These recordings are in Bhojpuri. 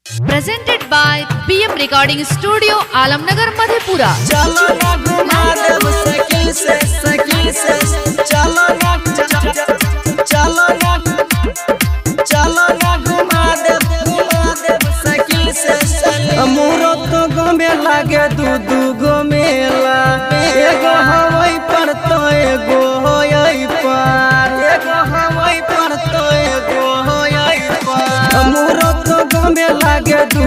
Presented by BM Recording Studio, Alamnagar, Madhepura. चलो ना घुमा देव साइकिल से चलो ना घुमा देव साइकिल से मोरो तो गमे लागे दू गो मेला एगो हवाई पर तो एगो होई पार एगो हवाई पर तो एगो होई पार मोरो तो गमे लागे दू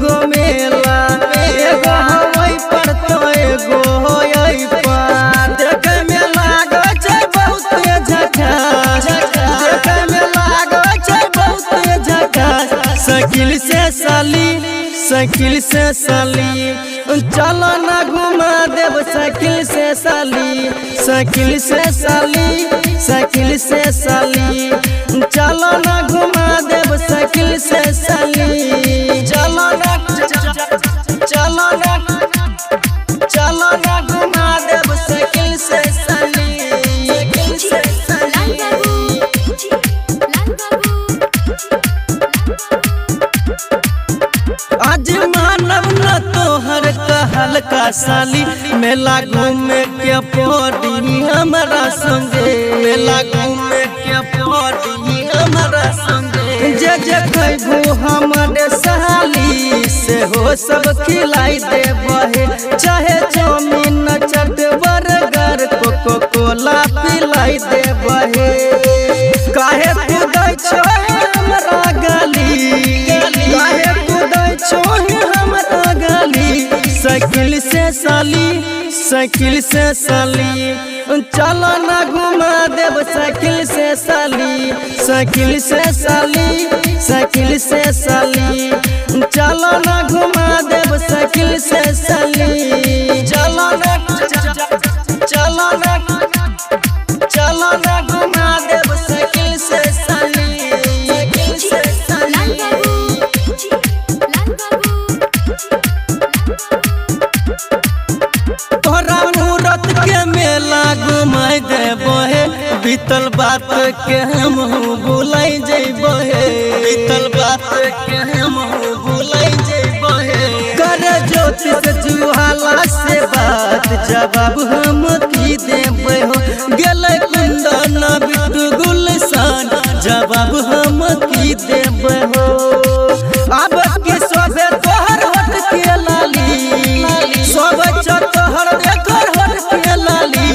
गो मेला एगो हवाई पर तो एगो होई पार देखे में लागो छै बहुत झकास देखे में लागो छै बहुत झकास साइकिल से साली चलो ना घुमा देव साइकिल से साली चलो ना घुमा देव साइकिल से साली चलो ना घुमा देव साइकिल से साली आज मानव न तोहर कहल का साली मेला घूमे के पड़ी हमारा संगे मेला घूमे के पड़ी हमारा संगे जे खैबू हमारे साली से हो सब खिलाई दे बहे चाहे चाउमीन चट बर्गर कोको कोला पिलाई दे बहे काहे तू दै छो हमरा गाली काहे तू दै छो हमरा गाली साइकिल से साली चलो ना घुमा देव साइकिल से साली चलो ना घुमा देव साइकिल से साली चलो ना घुमा देव साइकिल से साली तोरा मुहूर्त के मेला घुमाई देबो हे बीतल बात के हम भुलाई जइबो हे बीतल बात के हम भुलाई जइबो हे कर ज्योतिष जुहाला से बात जवाब हम की देबो हो गेलै कुंदन बिट्टू गुलशन जवाब हम की देबो हो अब के सोबे तोहर हट के लाली सब तोहर एकर हट के लाली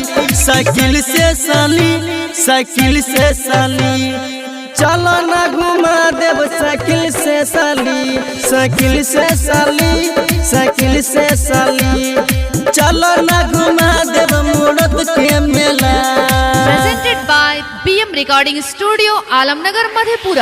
साइकिल से साली चलो ना घुमा देव साइकिल से साली चलो ना घुमा देव मूरत के मेला। Presented by BM Recording Studio, Alamnagar, Madhepura.